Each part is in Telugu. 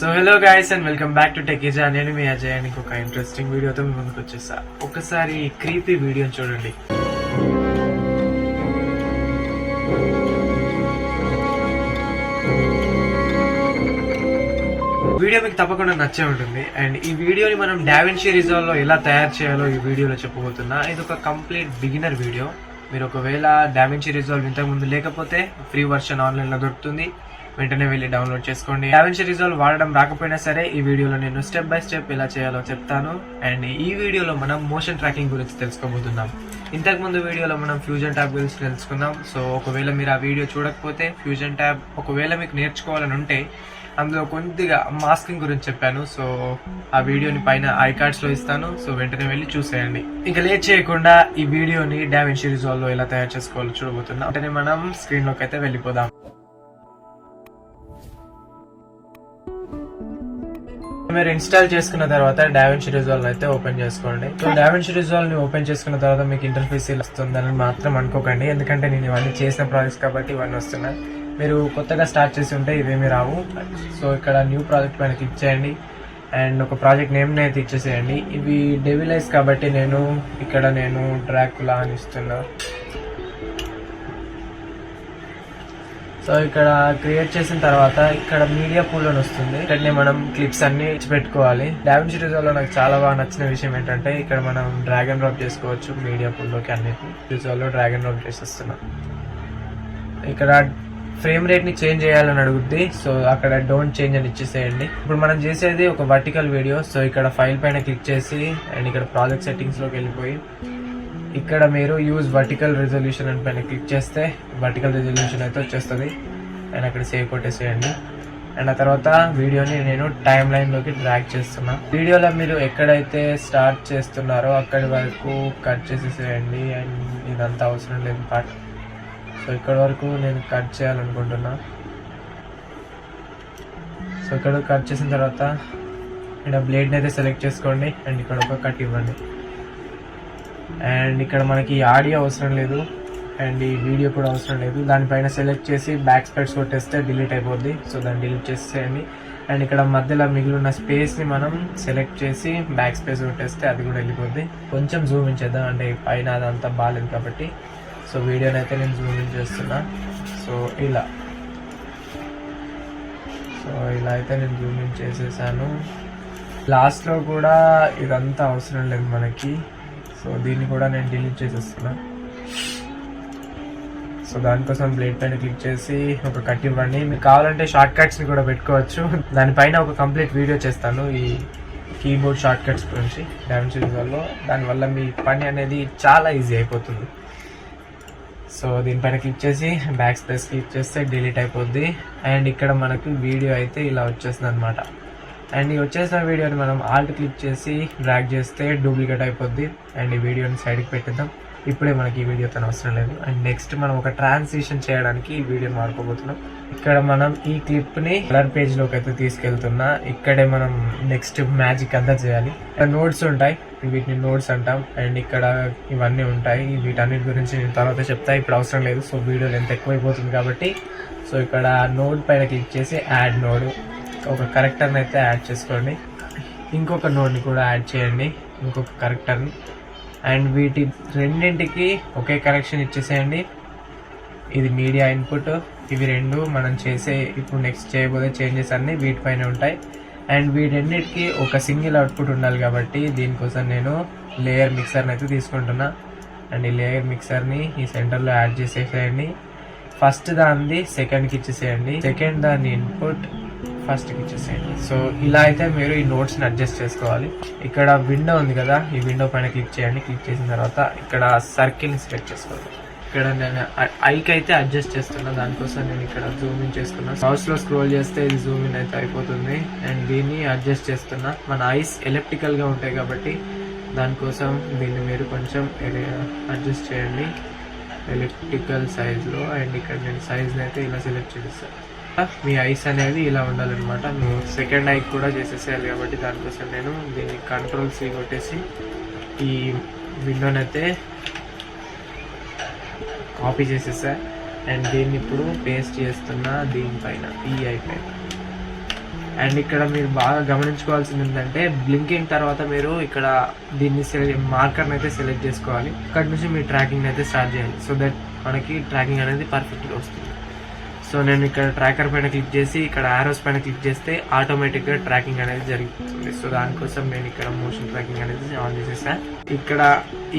So hello guys and welcome back to టెకీజా. నేను మీ అజయ్ అని ఒక ఇంట్రెస్టింగ్ వీడియోతో మీ ముందుకు వచ్చేసా. ఒకసారి ఈ క్రీపీ వీడియోని చూడండి. వీడియో మీకు తప్పకుండా నచ్చే ఉంటుంది. అండ్ ఈ వీడియోని మనం డావిన్సీ రిజాల్వ్ లో ఎలా తయారు చేయాలో ఈ వీడియోలో చెప్పబోతున్నా. ఇది ఒక కంప్లీట్ బిగినర్ వీడియో. మీరు ఒకవేళ డావిన్సీ రిజాల్వ్ ఇంతకు ముందు లేకపోతే ఫ్రీ వర్షన్ ఆన్లైన్ లో దొరుకుతుంది, వెంటనే వెళ్ళి డౌన్లోడ్ చేసుకోండి. డావిన్సీ రిజాల్వ్ వాడడం రాకపోయినా సరే ఈ వీడియోలో నేను స్టెప్ బై స్టెప్ ఎలా చేయాలో చెప్తాను. అండ్ ఈ వీడియోలో మనం మోషన్ ట్రాకింగ్ గురించి తెలుసుకోబోతున్నాం. ఇంతకు ముందు వీడియోలో మనం ఫ్యూజన్ ట్యాబ్ గురించి తెలుసుకున్నాం. సో ఒకవేళ మీరు ఆ వీడియో చూడకపోతే ఫ్యూజన్ ట్యాబ్ ఒకవేళ మీకు నేర్చుకోవాలని ఉంటే అందులో కొద్దిగా మాస్కింగ్ గురించి చెప్పాను. సో ఆ వీడియోని పైన ఐ కార్డ్స్ లో ఇస్తాను. సో వెంటనే వెళ్ళి చూసేయండి. ఇంకా లేట్ చేయకుండా ఈ వీడియోని డావిన్సీ రిజాల్వ్ లో ఎలా తయారు చేసుకోవాలో చూడబోతున్నాం. వెంటనే మనం స్క్రీన్ లోకి అయితే వెళ్ళిపోదాం. మీరు ఇన్స్టాల్ చేసుకున్న తర్వాత డావిన్సీ రిజాల్వ్ అయితే ఓపెన్ చేసుకోండి. సో డావిన్సీ రిజాల్వ్ ని ఓపెన్ చేసుకున్న తర్వాత మీకు ఇంటర్ఫేస్ వస్తుందని మాత్రం అనుకోకండి, ఎందుకంటే నేను ఇవన్నీ చేసిన ప్రాజెక్ట్స్ కాబట్టి ఇవన్నీ వస్తున్నాయి. మీరు కొత్తగా స్టార్ట్ చేసి ఉంటే ఇవేమీ రావు. సో ఇక్కడ న్యూ ప్రాజెక్ట్ పైన క్లిక్ చేయండి అండ్ ఒక ప్రాజెక్ట్ నేమ్ అయితే ఇచ్చేసేయండి. ఇవి డెవిలైజ్ కాబట్టి నేను డ్రాకులా అని ఇస్తున్నా. సో ఇక్కడ క్రియేట్ చేసిన తర్వాత ఇక్కడ మీడియా పూల్ అని వస్తుంది. ఇక్కడనే మనం క్లిప్స్ అన్ని పెట్టుకోవాలి. డావిన్సీ రిజాల్వ్ లో నాకు చాలా బాగా నచ్చిన విషయం ఏంటంటే ఇక్కడ మనం డ్రాగ్ అండ్ డ్రాప్ చేసుకోవచ్చు మీడియా పూల్ లోకి. అన్నిటి రిజాల్వ్ లో డ్రాగ్ అండ్ డ్రాప్ చేసేస్తున్నాం. ఇక్కడ ఫ్రేమ్ రేట్ ని చేంజ్ చేయాలని అడుగుద్ది. సో అక్కడ డోంట్ చేంజ్ అని ఇచ్చేసేయండి. ఇప్పుడు మనం చేసేది ఒక వర్టికల్ వీడియో. సో ఇక్కడ ఫైల్ పైన క్లిక్ చేసి అండ్ ఇక్కడ ప్రాజెక్ట్ సెట్టింగ్స్ లోకి వెళ్ళిపోయి ఇక్కడ మీరు యూజ్ వర్టికల్ రెజల్యూషన్ అని పైన క్లిక్ చేస్తే వర్టికల్ రెజల్యూషన్ అయితే వచ్చేస్తుంది. అండ్ అక్కడ సేవ్ కొట్టేసేయండి. అండ్ ఆ తర్వాత వీడియోని నేను టైమ్ లైన్ లోకి డ్రాగ్ చేస్తున్నా. వీడియోలో మీరు ఎక్కడైతే స్టార్ట్ చేస్తున్నారో అక్కడి వరకు కట్ చేసేసేయండి. అండ్ ఇదంతా అవసరం లేదు పార్ట్. సో ఇక్కడ వరకు నేను కట్ చేయాలనుకుంటున్నా. సో ఇక్కడ కట్ చేసిన తర్వాత ఇక్కడ బ్లేడ్ని అయితే సెలెక్ట్ చేసుకోండి అండ్ ఇక్కడ ఒక కట్ ఇవ్వండి. అండ్ ఇక్కడ మనకి ఆడియో అవసరం లేదు అండ్ ఈ వీడియో కూడా అవసరం లేదు. దానిపైన సెలెక్ట్ చేసి బ్యాక్ స్పేస్ కొట్టేస్తే డిలీట్ అయిపోద్ది. సో దాన్ని డిలీట్ చేసేయండి. అండ్ ఇక్కడ మధ్యలో మిగిలిన స్పేస్ని మనం సెలెక్ట్ చేసి బ్యాక్ స్పేస్ కొట్టేస్తే అది కూడా వెళ్ళిపోద్ది. కొంచెం జూమ్ ఇన్ చేద్దాం, అంటే పైన అదంతా బాగాలేదు కాబట్టి. సో వీడియోని అయితే నేను జూమ్ ఇన్ చేస్తున్నా. సో ఇలా అయితే నేను జూమ్ ఇన్ చేసేసాను. లాస్ట్లో కూడా ఇదంతా అవసరం లేదు మనకి. సో దీన్ని కూడా నేను డిలీట్ చేసేస్తున్నా. సో దానికోసం బ్లేడ్ పైన క్లిక్ చేసి ఒక కట్ ఇవ్వండి. మీకు కావాలంటే షార్ట్ కట్స్ని కూడా పెట్టుకోవచ్చు. దానిపైన ఒక కంప్లీట్ వీడియో చేస్తాను ఈ కీబోర్డ్ షార్ట్ కట్స్ గురించి డావిన్సీ రిజాల్వ్లో. దానివల్ల మీ పని అనేది చాలా ఈజీ అయిపోతుంది. సో దీనిపైన క్లిక్ చేసి బ్యాక్ స్పేస్ క్లిక్ చేస్తే డిలీట్ అయిపోద్ది. అండ్ ఇక్కడ మనకు వీడియో అయితే ఇలా వచ్చేస్తుంది అనమాట. అండ్ ఈ వచ్చేసిన వీడియోని మనం ఆల్ట్ క్లిక్ చేసి డ్రాగ్ చేస్తే డూప్లికేట్ అయిపోద్ది. అండ్ ఈ వీడియోని సైడ్కి పెట్టిద్దాం. ఇప్పుడే మనకి ఈ వీడియోతో అవసరం లేదు. అండ్ నెక్స్ట్ మనం ఒక ట్రాన్సిషన్ చేయడానికి ఈ వీడియోని వాడుకోబోతున్నాం. ఇక్కడ మనం ఈ క్లిప్ని కలర్ పేజ్లోకి అయితే తీసుకెళ్తున్నా. ఇక్కడే మనం నెక్స్ట్ మ్యాజిక్ అంతా చేయాలి. నోట్స్ ఉంటాయి, వీటిని నోట్స్ అంటాం. అండ్ ఇక్కడ ఇవన్నీ ఉంటాయి. వీటన్నిటి గురించి నేను తర్వాత చెప్తా, ఇప్పుడు అవసరం లేదు. సో వీడియో ఎంత ఎక్కువైపోతుంది కాబట్టి. సో ఇక్కడ నోడ్ పైన క్లిక్ చేసి యాడ్ నోడ్, ఒక కరెక్టర్ని అయితే యాడ్ చేసుకోండి. ఇంకొక నోడ్ని కూడా యాడ్ చేయండి, ఇంకొక కరెక్టర్ని. అండ్ వీటి రెండింటికి ఒకే కరెక్షన్ ఇచ్చేసేయండి. ఇది మీడియా ఇన్పుట్. ఇవి రెండు మనం ఇప్పుడు నెక్స్ట్ చేయబోయే చేంజెస్ అన్నీ వీటిపైన ఉంటాయి. అండ్ వీటన్నిటికీ ఒక సింగిల్ అవుట్పుట్ ఉండాలి కాబట్టి దీనికోసం నేను లేయర్ మిక్సర్ని అయితే తీసుకుంటున్నా. అండ్ ఈ లేయర్ మిక్సర్ని ఈ సెంటర్లో యాడ్ చేసేసేయండి. ఫస్ట్ దాన్ని సెకండ్కి ఇచ్చేసేయండి, సెకండ్ దాన్ని ఇన్పుట్ ఫస్ట్కి ఇచ్చేసేయండి. సో ఇలా అయితే మీరు ఈ నోట్స్ని అడ్జస్ట్ చేసుకోవాలి. ఇక్కడ విండో ఉంది కదా, ఈ విండో పైన క్లిక్ చేయండి. క్లిక్ చేసిన తర్వాత ఇక్కడ సర్కిల్ని సెలెక్ట్ చేసుకోవాలి. ఇక్కడ నేను ఐకి అయితే అడ్జస్ట్ చేస్తున్నా. దానికోసం నేను ఇక్కడ జూమ్ ఇన్ చేసుకున్నా. మౌస్లో స్క్రోల్ చేస్తే ఇది జూమ్ ఇన్ అయితే అయిపోతుంది. అండ్ దీన్ని అడ్జస్ట్ చేస్తున్నా. మన ఐస్ ఎలిప్టికల్గా ఉంటాయి కాబట్టి దానికోసం దీన్ని మీరు కొంచెం అడ్జస్ట్ చేయండి ఎలిప్టికల్ సైజ్లో. అండ్ ఇక్కడ నేను సైజ్ని అయితే ఇలా సెలెక్ట్ చేస్తాను. మీ ఐస్ అనేది ఇలా ఉండాలన్నమాట. నువ్వు సెకండ్ ఐ కూడా చేసేసేయాలి కాబట్టి దానికోసం నేను దీన్ని కంట్రోల్-C కొట్టేసి ఈ విండోని అయితే కాపీ చేసేసా. అండ్ దీన్ని ఇప్పుడు పేస్ట్ చేస్తున్నా దీనిపైన, ఈ ఐ పైన. అండ్ ఇక్కడ మీరు బాగా గమనించుకోవాల్సింది ఏంటంటే బ్లింకింగ్ తర్వాత మీరు ఇక్కడ దీన్ని మార్కర్ అయితే సెలెక్ట్ చేసుకోవాలి. ఇక్కడ నుంచి మీ ట్రాకింగ్ అయితే స్టార్ట్ చేయాలి. సో దట్ మనకి ట్రాకింగ్ అనేది పర్ఫెక్ట్గా వస్తుంది. సో నేను ఇక్కడ ట్రాకర్ పైన క్లిక్ చేసి ఇక్కడ ఆరోస్ పైన క్లిక్ చేస్తే ఆటోమేటిక్గా ట్రాకింగ్ అనేది జరుగుతుంది. సో దానికోసం నేను ఇక్కడ మోషన్ ట్రాకింగ్ అనేది ఆన్ చేసేసాను. ఇక్కడ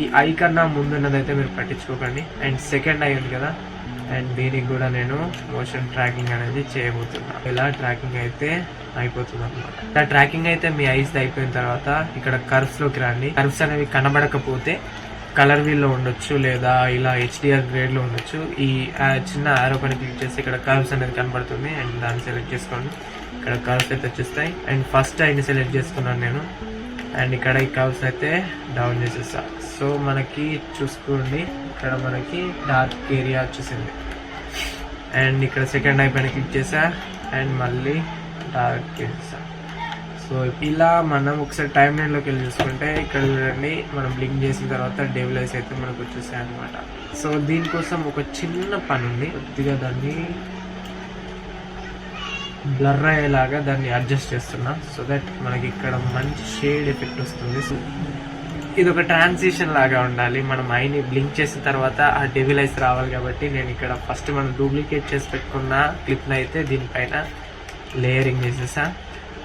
ఈ ఐ కన్నా ముందున్నదైతే మీరు పట్టించుకోకండి. అండ్ సెకండ్ ఐ ఉంది కదా, అండ్ దీనికి కూడా నేను మోషన్ ట్రాకింగ్ అనేది చేయబోతున్నాను. ఇలా ట్రాకింగ్ అయితే అయిపోతుంది అనమాట. ఇలా ట్రాకింగ్ అయితే మీ ఐస్ అయిపోయిన తర్వాత ఇక్కడ కర్వ్స్ లోకి రండి. కర్వ్స్ అనేవి కనబడకపోతే కలర్ వీల్ లో ఉండొచ్చు, లేదా ఇలా HDR గ్రేడ్ లో ఉండొచ్చు. ఈ చిన్న ఆరో పైన క్లిక్ చేసి ఇక్కడ కర్వ్స్ అనేది కనబడుతుంది అండ్ దాన్ని సెలెక్ట్ చేసుకోండి. ఇక్కడ కర్వ్స్ అయితే వచ్చేస్తాయి. అండ్ ఫస్ట్ ఐని సెలెక్ట్ చేసుకున్నాను నేను. అండ్ ఇక్కడ ఈ కర్వ్స్ అయితే డౌన్ చేసేస్తా. సో మనకి చూసుకోండి, ఇక్కడ మనకి డార్క్ ఏరియా వచ్చేసింది. అండ్ ఇక్కడ సెకండ్ ఐ పైన క్లిక్ చేసా అండ్ మళ్ళీ డార్క్ చేసా. సో ఇలా మనం ఒకసారి టైం లైన్ లోకి వెళ్ళి చూసుకుంటే ఇక్కడ చూడండి, మనం బ్లింక్ చేసిన తర్వాత డెవిల్ ఐస్ అయితే మనకు వచ్చేసాయి అనమాట. సో దీనికోసం ఒక చిన్న పని ఉంది. కొద్దిగా దాన్ని బ్లర్ అయ్యేలాగా దాన్ని అడ్జస్ట్ చేస్తున్నా. సో దట్ మనకి ఇక్కడ మంచి షేడ్ ఎఫెక్ట్ వస్తుంది. సో ఇది ఒక ట్రాన్సిషన్ లాగా ఉండాలి. మనం ఐని బ్లింక్ చేసిన తర్వాత ఆ డెవిల్ ఐస్ రావాలి కాబట్టి నేను ఇక్కడ ఫస్ట్ మనం డూప్లికేట్ చేసి పెట్టుకున్న క్లిప్ని అయితే దీనిపైన లేయరింగ్ చేసేసా.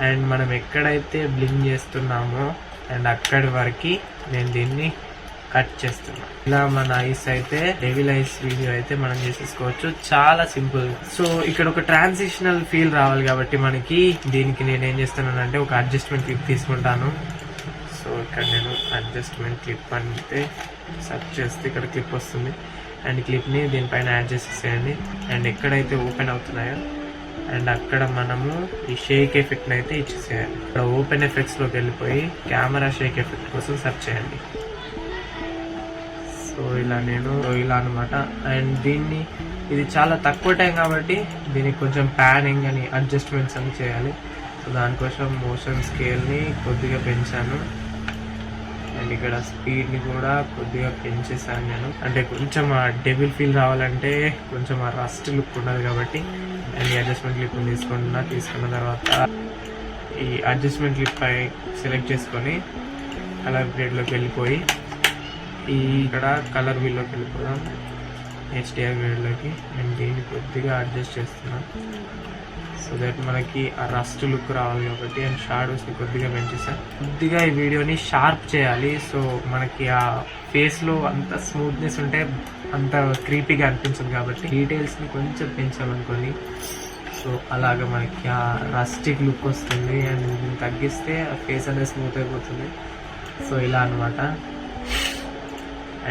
అండ్ మనం ఎక్కడైతే బ్లింక్ చేస్తున్నామో అండ్ అక్కడి వరకు నేను దీన్ని కట్ చేస్తున్నా. ఇలా మన ఐస్ అయితే డెవిల్ ఐస్ వీడియో అయితే మనం చేసేసుకోవచ్చు. చాలా సింపుల్. సో ఇక్కడ ఒక ట్రాన్సిషనల్ ఫీల్ రావాలి కాబట్టి మనకి దీనికి నేను ఏం చేస్తున్నానంటే ఒక అడ్జస్ట్మెంట్ క్లిప్ తీసుకుంటాను. సో ఇక్కడ నేను అడ్జస్ట్మెంట్ క్లిప్ అంటే సెర్చ్ చేస్తే ఇక్కడ క్లిప్ వస్తుంది. అండ్ క్లిప్ని దీనిపైన యాడ్ చేసేసేయండి. అండ్ ఎక్కడైతే ఓపెన్ అవుతున్నాయో అండ్ అక్కడ మనము ఈ షేక్ ఎఫెక్ట్ అయితే ఇచ్చేసేయాలి. ఇక్కడ ఓపెన్ ఎఫెక్ట్స్ లోకి వెళ్ళిపోయి కెమెరా షేక్ ఎఫెక్ట్ కోసం సెర్చ్ చేయండి. సో ఇలా అనమాట. అండ్ దీన్ని ఇది చాలా తక్కువ టైం కాబట్టి దీనికి కొంచెం ప్యానింగ్ అని అడ్జస్ట్మెంట్స్ అని చేయాలి. సో దానికోసం మోషన్ స్కేల్ని కొద్దిగా పెంచాను. అండ్ ఇక్కడ స్పీడ్ని కూడా కొద్దిగా పెంచేసాను నేను. అంటే కొంచెం ఆ డెవిల్ ఫీల్ రావాలంటే కొంచెం ఆ రస్ట్ లుక్ ఉన్నది కాబట్టి అండ్ ఈ అడ్జస్ట్మెంట్ క్లిప్ తీసుకున్న తర్వాత ఈ అడ్జస్ట్మెంట్ క్లిప్ పై సెలెక్ట్ చేసుకొని కలర్ గ్రేడ్లోకి వెళ్ళిపోయి ఇక్కడ కలర్ వీల్లోకి వెళ్ళిపోదాం, HDR గ్రేడ్లోకి. అండ్ దీన్ని కొద్దిగా అడ్జస్ట్ చేస్తున్నాం. సో దట్ మనకి ఆ రస్ట్ లుక్ రావాలి కాబట్టి అండ్ షాడోస్ని కొద్దిగా పెంచేసాను. కొద్దిగా ఈ వీడియోని షార్ప్ చేయాలి. సో మనకి ఆ ఫేస్లో అంత స్మూత్నెస్ ఉంటే అంత క్రీపీగా అనిపించదు కాబట్టి డీటెయిల్స్ని కొంచెం పెంచామనుకోండి. సో అలాగా మనకి ఆ రస్టిక్ లుక్ వస్తుంది. అండ్ దీన్ని తగ్గిస్తే ఆ ఫేస్ అనేది స్మూత్ అయిపోతుంది. సో ఇలా అనమాట.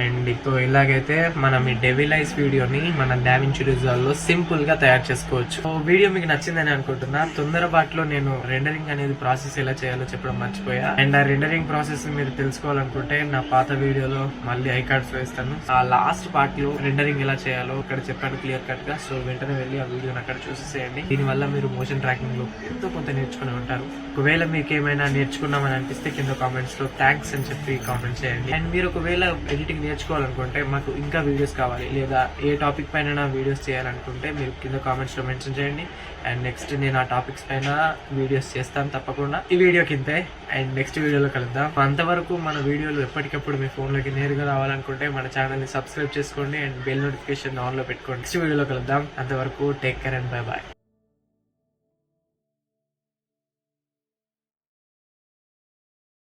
అండ్ ఇప్పుడు ఇలాగైతే మనం ఈ డెవిల్ ఐస్ వీడియోని మన డావిన్చి రిజాల్వ్ లో సింపుల్ గా తయారు చేసుకోవచ్చు. వీడియో మీకు నచ్చిందని అనుకుంటున్నా. తొందరపాటులో నేను రెండరింగ్ అనేది ప్రాసెస్ ఎలా చేయాలో చెప్పడం మర్చిపోయా. అండ్ ఆ రెండరింగ్ ప్రాసెస్ మీరు తెలుసుకోవాలనుకుంటే నా పాత వీడియోలో మళ్ళీ ఐ కార్డ్స్ వేస్తాను. ఆ లాస్ట్ పార్ట్ లో రెండరింగ్ ఎలా చేయాలో ఇక్కడ చెప్పాను క్లియర్ కట్ గా. సో వెంటనే వెళ్ళి ఆ వీడియోని అక్కడ చూసేసేయండి. దీనివల్ల మీరు మోషన్ ట్రాకింగ్ లో ఎంతో కొంత నేర్చుకుని ఉంటారు. ఒకవేళ మీకు ఏమైనా నేర్చుకున్నామని అనిపిస్తే కింద కామెంట్స్ లో థ్యాంక్స్ అని చెప్పి కామెంట్ చేయండి. అండ్ మీరు ఒకవేళ ఎడిటింగ్ నేర్చుకోవాలనుకుంటే మాకు ఇంకా వీడియోస్ కావాలి లేదా ఏ టాపిక్ పైన వీడియోస్ చేయాలనుకుంటే మీరు కింద కామెంట్స్ లో మెన్షన్ చేయండి. అండ్ నెక్స్ట్ నేను ఆ టాపిక్స్ పైన వీడియోస్ చేస్తాను తప్పకుండా ఈ వీడియో కిందే. అండ్ నెక్స్ట్ వీడియోలో కలుద్దాం. అంతవరకు మన వీడియోలు ఎప్పటికప్పుడు మీ ఫోన్లోకి నేరుగా రావాలనుకుంటే మన ఛానల్ని సబ్స్క్రైబ్ చేసుకోండి అండ్ బెల్ నోటిఫికేషన్ ఆన్ లో పెట్టుకోండి. నెక్స్ట్ వీడియోలో కలుద్దాం. అంతవరకు take care and bye bye.